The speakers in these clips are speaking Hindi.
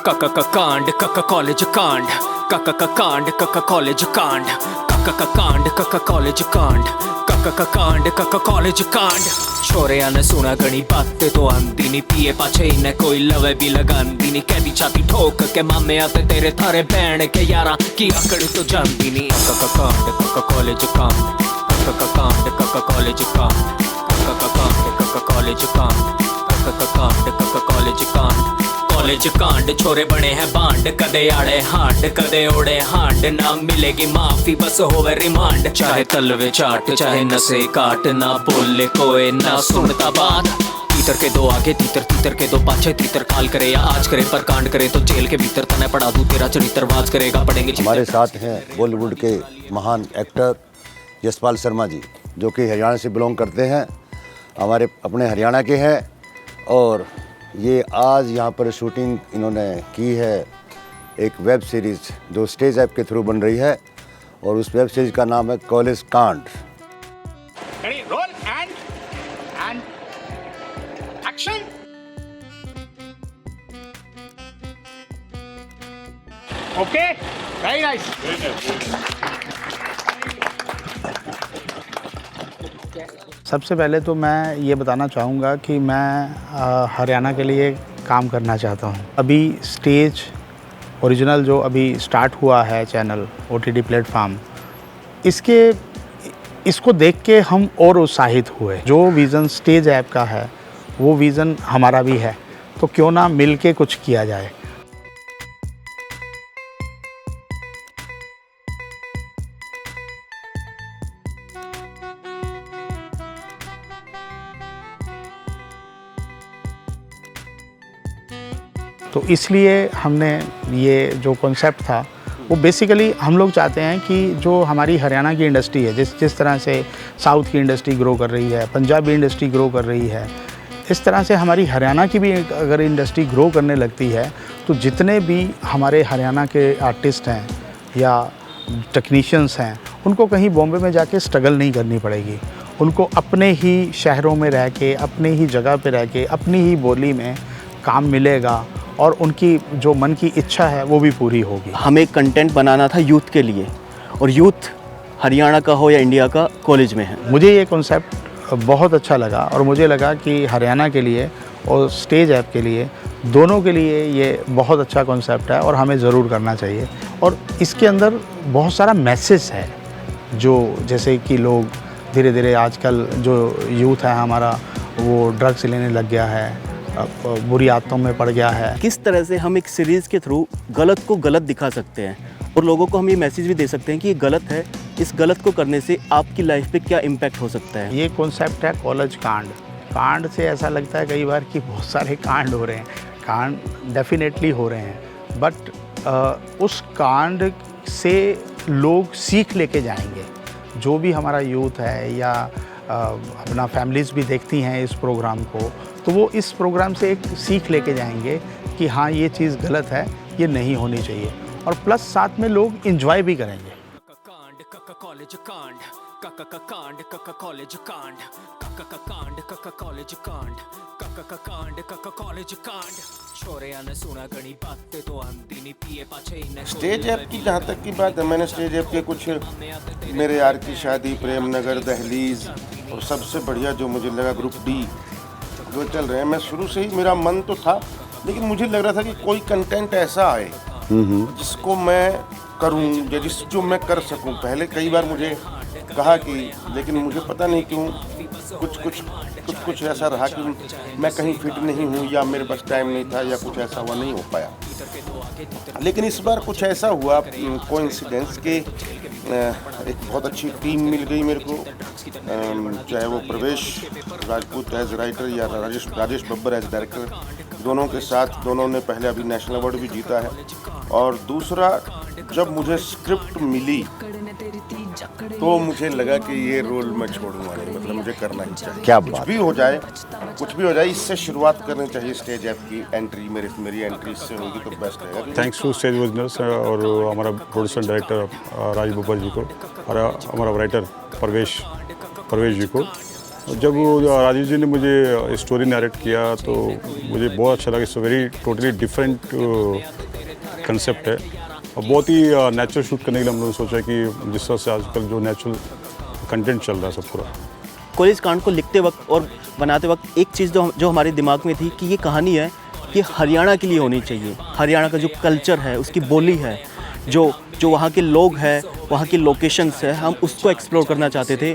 कांड कॉलेज कांड कांड कॉलेज कांड कांड कॉलेज कांड कांड कॉलेज कांड छोरिया ने सुना घनी बातें तो आंदी नी पिए पाछे इन्हें कोई लवे भी लगांदी नी कहती छाती ठोक के मामे आते तेरे थारे बहन के यारा की आकड़ तो जानती नी कांड कॉलेज कांड कांड कॉलेज कांड कांड कॉलेज कांड कांड कॉलेज कांड कॉलेज कांड छोरे बने हैं बांड कदे आड़े हांड कदे ओड़े हांड ना मिलेगी माफी बस होवे रिमांड चाहे तलवे चाट चाहे नसे काट ना बोले कोई ना सुनता बात तीतर के दो आगे तीतर के दो पाछे तीतर काल करे या आज करे पर कांड करे तो जेल के भीतर तने पड़ा दूं तेरा चरित्र वाज करेगा पड़ेंगे। हमारे साथ हैं बॉलीवुड के महान एक्टर यशपाल शर्मा जी जो कि हरियाणा से बिलोंग करते हैं, हमारे अपने हरियाणा के हैं और ये आज यहाँ पर शूटिंग इन्होंने की है एक वेब सीरीज़ जो स्टेज ऐप के थ्रू बन रही है और उस वेब सीरीज़ का नाम है कॉलेज कांड। Role and action. Okay, very nice. सबसे पहले तो मैं ये बताना चाहूँगा कि मैं हरियाणा के लिए काम करना चाहता हूँ। अभी स्टेज ओरिजिनल जो अभी स्टार्ट हुआ है चैनल OTT प्लेटफॉर्म, इसको देख के हम और उत्साहित हुए। जो विज़न स्टेज ऐप का है वो विज़न हमारा भी है, तो क्यों ना मिल के कुछ किया जाए। तो इसलिए हमने ये जो कॉन्सेप्ट था वो बेसिकली हम लोग चाहते हैं कि जो हमारी हरियाणा की इंडस्ट्री है जिस तरह से साउथ की इंडस्ट्री ग्रो कर रही है, पंजाबी इंडस्ट्री ग्रो कर रही है, इस तरह से हमारी हरियाणा की भी अगर इंडस्ट्री ग्रो करने लगती है तो जितने भी हमारे हरियाणा के आर्टिस्ट हैं या टेक्नीशियंस हैं उनको कहीं बॉम्बे में जाके स्ट्रगल नहीं करनी पड़ेगी। उनको अपने ही शहरों में रह के, अपने ही जगह पे रह के, अपनी ही बोली में काम मिलेगा और उनकी जो मन की इच्छा है वो भी पूरी होगी। हमें कंटेंट बनाना था यूथ के लिए और यूथ हरियाणा का हो या इंडिया का कॉलेज में है। मुझे ये कॉन्सेप्ट बहुत अच्छा लगा और मुझे लगा कि हरियाणा के लिए और स्टेज ऐप के लिए दोनों के लिए ये बहुत अच्छा कॉन्सेप्ट है और हमें ज़रूर करना चाहिए। और इसके अंदर बहुत सारा मैसेज है जो जैसे कि लोग धीरे धीरे आजकल जो यूथ है हमारा वो ड्रग्स लेने लग गया है, बुरी आदतों में पड़ गया है। किस तरह से हम एक सीरीज़ के थ्रू गलत को गलत दिखा सकते हैं और लोगों को हम ये मैसेज भी दे सकते हैं कि ये गलत है, इस गलत को करने से आपकी लाइफ पे क्या इम्पैक्ट हो सकता है। ये कॉन्सेप्ट है कॉलेज कांड। कांड से ऐसा लगता है कई बार कि बहुत सारे कांड हो रहे हैं, कांड डेफिनेटली हो रहे हैं, बट उस कांड से लोग सीख लेके जाएंगे। जो भी हमारा यूथ है या अपना फैमिलीज़ भी देखती हैं इस प्रोग्राम को, तो वो इस प्रोग्राम से एक सीख लेके जाएंगे कि हाँ ये चीज़ गलत है, ये नहीं होनी चाहिए, और प्लस साथ में लोग एंजॉय भी करेंगे। कांड कॉलेज कांड कांड कॉलेज कांड कांड कॉलेज कांड कांड कॉलेज कांड छोरिया ने सुना घनी बातें तो आंदी नी पिए पाछे इन्हें स्टेज ऐप की जहाँ तक की बात है, मैंने स्टेज ऐप के कुछ मेरे यार की शादी, प्रेम नगर, दहलीज और सबसे बढ़िया जो मुझे लगा ग्रुप डी जो चल रहे हैं। मैं शुरू से ही मेरा मन तो था, लेकिन मुझे लग रहा था कि कोई कंटेंट ऐसा आए जिसको मैं करूं या जो मैं कर सकूं। पहले कई बार मुझे कहा कि, लेकिन मुझे पता नहीं क्यों कुछ ऐसा रहा कि मैं कहीं फिट नहीं हूं या मेरे पास टाइम नहीं था या कुछ ऐसा हुआ, नहीं हो पाया। लेकिन इस बार कुछ ऐसा हुआ कोइंसिडेंस के एक बहुत अच्छी टीम मिल गई मेरे को, चाहे वो प्रवेश राजपूत एज राइटर या राजेश बब्बर एज डायरेक्टर, दोनों के साथ दोनों ने पहले अभी नेशनल अवार्ड भी जीता है। और दूसरा, जब मुझे स्क्रिप्ट मिली तो मुझे लगा कि ये रोल मैं छोड़ूंगा नहीं, मतलब मुझे करना ही चाहिए। क्या कुछ भी हो जाए इससे शुरुआत करनी चाहिए। स्टेज ऐप की एंट्री मेरी एंट्री इससे होगी तो बेस्ट रहेगा। थैंक्स टू स्टेज ओरिजिनल्स और हमारा प्रोड्यूसर डायरेक्टर राज बब्बर जी को और हमारा राइटर परवेश जी को जब वो राजीव जी ने मुझे स्टोरी नरेट किया तो मुझे बहुत अच्छा लगा। It's very totally different concept है और बहुत ही नेचुरल शूट करने के लिए हम लोगों ने सोचा कि जिस तरह से आजकल जो नेचुरल कंटेंट चल रहा है सब पूरा। कॉलेज कांड को लिखते वक्त और बनाते वक्त एक चीज़ जो हमारे दिमाग में थी कि ये कहानी है कि हरियाणा के लिए होनी चाहिए। हरियाणा का जो कल्चर है, उसकी बोली है, जो वहाँ के लोग हैं, वहाँ की लोकेशंस है, हम उसको एक्सप्लोर करना चाहते थे।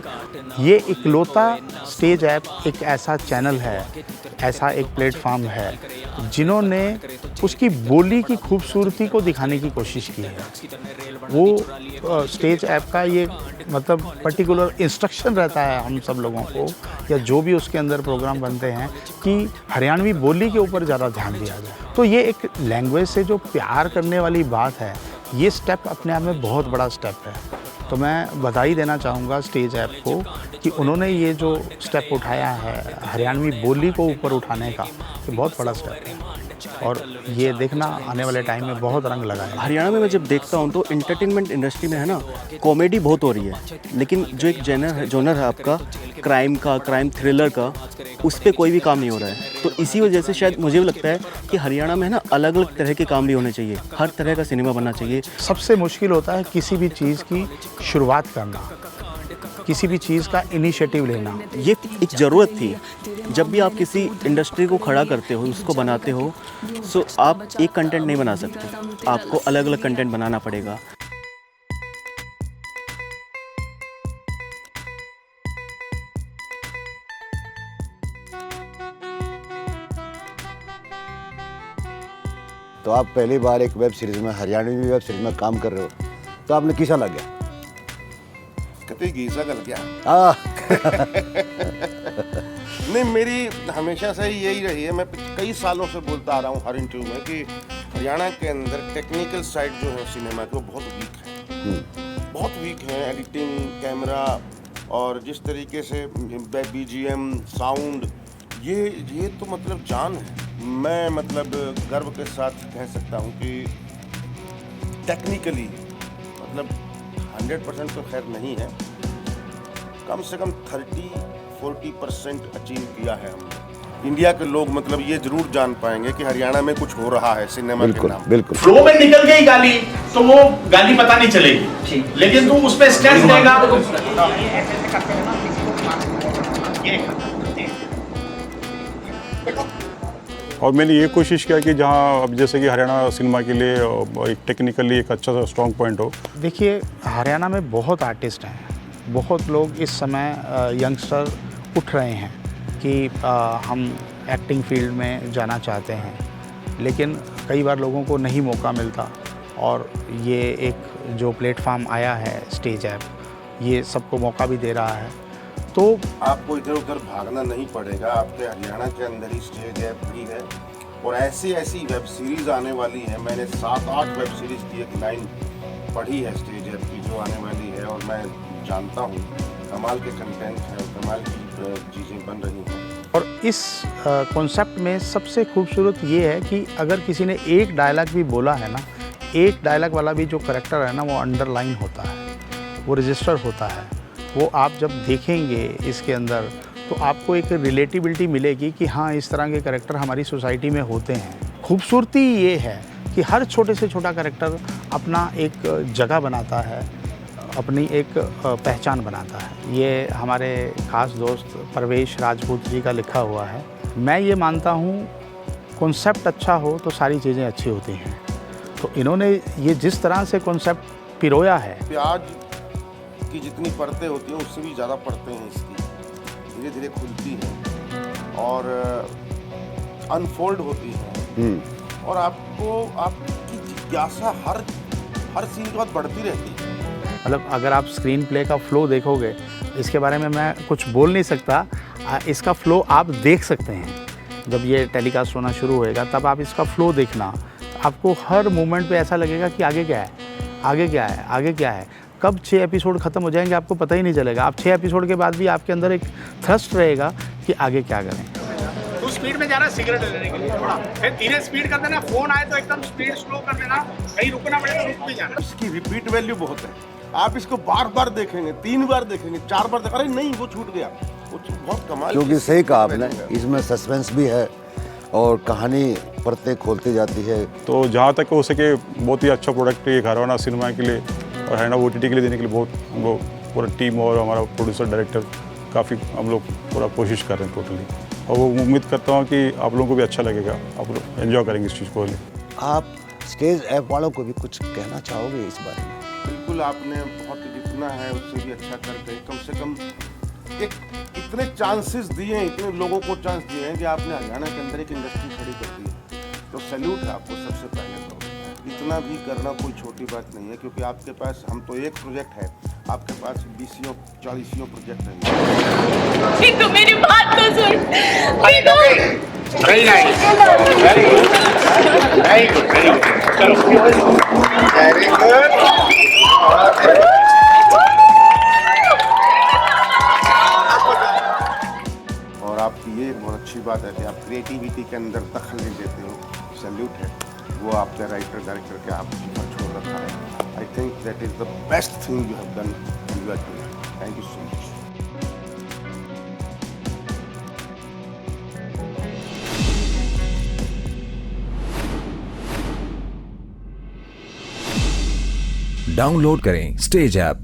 ये इकलौता स्टेज ऐप एक ऐसा चैनल है, ऐसा एक प्लेटफॉर्म है जिन्होंने उसकी बोली की खूबसूरती को दिखाने की कोशिश की है। वो स्टेज ऐप का ये मतलब पर्टिकुलर इंस्ट्रक्शन रहता है हम सब लोगों को, या जो भी उसके अंदर प्रोग्राम बनते हैं, कि हरियाणवी बोली के ऊपर ज़्यादा ध्यान दिया जाए। तो ये एक लैंग्वेज से जो प्यार करने वाली बात है, ये स्टेप अपने आप में बहुत बड़ा स्टेप है। तो मैं बधाई देना चाहूँगा स्टेज ऐप को कि उन्होंने ये जो स्टेप उठाया है हरियाणवी बोली को ऊपर उठाने का, ये बहुत बड़ा स्टेप है और ये देखना आने वाले टाइम में बहुत रंग लगाएगा। हरियाणा में मैं जब देखता हूँ तो इंटरटेनमेंट इंडस्ट्री में है ना, कॉमेडी बहुत हो रही है, लेकिन जो एक जॉनर है आपका क्राइम थ्रिलर का, उस पर कोई भी काम नहीं हो रहा है। तो इसी वजह से शायद मुझे भी लगता है कि हरियाणा में है ना अलग अलग तरह के काम भी होने चाहिए, हर तरह का सिनेमा बनना चाहिए। सबसे मुश्किल होता है किसी भी चीज़ की शुरुआत करना, किसी भी चीज़ का इनिशिएटिव लेना। ये एक ज़रूरत थी। जब भी आप किसी इंडस्ट्री को खड़ा करते हो, उसको बनाते हो, सो आप एक कंटेंट नहीं बना सकते, आपको अलग अलग कंटेंट बनाना पड़ेगा। तो आप पहली बार एक वेब सीरीज़ में, हरियाणवी वेब सीरीज़ में काम कर रहे हो, तो आपने कैसा लग गया? कतई गीसा गल गया। नहीं, मेरी हमेशा से यही रही है, मैं कई सालों से बोलता आ रहा हूँ हर इंटरव्यू में कि हरियाणा के अंदर टेक्निकल साइड जो है सिनेमा की वो बहुत वीक है, बहुत वीक है। एडिटिंग, कैमरा और जिस तरीके से बीजीएम, साउंड, ये तो मतलब जान है। मैं मतलब गर्व के साथ कह सकता हूँ कि टेक्निकली मतलब 100% तो खैर नहीं है, कम से कम 30-40% अचीव किया है हमने। इंडिया के लोग मतलब ये जरूर जान पाएंगे कि हरियाणा में कुछ हो रहा है सिनेमा के नाम। बिल्कुल। फ्लो में निकल गई गाली तो वो गाली पता नहीं चलेगी, लेकिन तुम उस पर स्ट्रेस देगा। और मैंने ये कोशिश किया कि जहाँ अब जैसे कि हरियाणा सिनेमा के लिए एक टेक्निकली एक अच्छा सा स्ट्रॉन्ग पॉइंट हो। देखिए, हरियाणा में बहुत आर्टिस्ट हैं, बहुत लोग इस समय यंगस्टर उठ रहे हैं कि हम एक्टिंग फील्ड में जाना चाहते हैं, लेकिन कई बार लोगों को नहीं मौका मिलता। और ये एक जो प्लेटफॉर्म आया है स्टेज ऐप, ये सबको मौका भी दे रहा है। तो आपको इधर उधर भागना नहीं पड़ेगा, आपके हरियाणा के अंदर ही स्टेज ऐप भी है और ऐसी वेब सीरीज आने वाली है। मैंने 7-8 वेब सीरीज की एक लाइन पढ़ी है स्टेज ऐप की जो आने वाली है, और मैं जानता हूँ कमाल के कंटेंट हैं, कमाल की चीज़ें बन रही हैं। और इस कॉन्सेप्ट में सबसे खूबसूरत ये है कि अगर किसी ने एक डायलॉग भी बोला है ना, एक डायलॉग वाला भी जो करेक्टर है ना, वो अंडरलाइन होता है, वो रजिस्टर होता है। वो आप जब देखेंगे इसके अंदर तो आपको एक रिलेटिबिलिटी मिलेगी कि हाँ, इस तरह के करेक्टर हमारी सोसाइटी में होते हैं। खूबसूरती ये है कि हर छोटे से छोटा करेक्टर अपना एक जगह बनाता है, अपनी एक पहचान बनाता है। ये हमारे ख़ास दोस्त परवेश राजपूत जी का लिखा हुआ है। मैं ये मानता हूँ कॉन्सेप्ट अच्छा हो तो सारी चीज़ें अच्छी होती हैं। तो इन्होंने ये जिस तरह से कॉन्सेप्ट पिरोया है, प्याज की जितनी परतें होती हैं उससे भी ज़्यादा परतें हैं इसकी, धीरे धीरे खुलती हैं और अनफोल्ड होती हैं, और आपकी जिज्ञासा हर सीन के बाद बढ़ती रहती है। मतलब अगर आप स्क्रीन प्ले का फ़्लो देखोगे, इसके बारे में मैं कुछ बोल नहीं सकता, इसका फ़्लो आप देख सकते हैं। जब ये टेलीकास्ट होना शुरू होएगा तब आप इसका फ़्लो देखना, आपको हर मोमेंट पे ऐसा लगेगा कि आगे क्या है, आगे क्या है, आगे क्या है। कब 6 एपिसोड ख़त्म हो जाएंगे आपको पता ही नहीं चलेगा। आप 6 एपिसोड के बाद भी आपके अंदर एक थ्रस्ट रहेगा कि आगे क्या करें। तू स्पीड में जा रहा है सिगरेट लेने के लिए, थोड़ा फिर धीरे स्पीड कर देना, फोन आए तो एकदम स्पीड स्लो कर देना, कहीं रुकना पड़े तो रुक भी जाना। इसकी रिपीट वैल्यू बहुत है, आप इसको बार बार देखेंगे, 3 बार देखेंगे, 4 बार देखेंगे, अरे नहीं वो छूट गया, कुछ बहुत कमाल क्योंकि की सही कहा आपने, बनेगा। इसमें सस्पेंस भी है और कहानी परतें खोलती जाती है। तो जहाँ तक हो सके बहुत ही अच्छा प्रोडक्ट ये घरवाना सिनेमा के लिए और हरियाणा OTT के लिए देने के लिए बहुत हम लोग पूरा टीम और हमारा प्रोड्यूसर डायरेक्टर काफ़ी हम लोग पूरा कोशिश कर रहे हैं टोटली। और वो उम्मीद करता हूँ कि आप लोगों को भी अच्छा लगेगा, आप लोग एंजॉय करेंगे इस चीज़ को। आप स्टेज ऐप वालों को भी कुछ कहना चाहोगे इस बारे में? बिल्कुल, आपने बहुत जितना है उससे भी अच्छा कर गए। कम से कम एक इतने चांसेस दिए हैं, इतने लोगों को चांस दिए हैं कि आपने हरियाणा के अंदर एक इंडस्ट्री खड़ी कर दी है, तो सैल्यूट है आपको सबसे पहले। तो इतना भी करना कोई छोटी बात नहीं है, क्योंकि आपके पास हम तो एक प्रोजेक्ट है, आपके पास 20-40 प्रोजेक्ट है। पिंटू मेरी बात तो सुन। Pintu very nice, very good, very good, very good, चलो वेरी गुड। और आपकी ये बहुत अच्छी बात है कि आप क्रिएटिविटी के अंदर दखल नहीं देते हो, सैल्यूट है। वो आपके राइटर डायरेक्टर के आप ऊपर छोड़ रखा है। I think that is the best thing you have done in your career. Thank you so much. Download करें स्टेज ऐप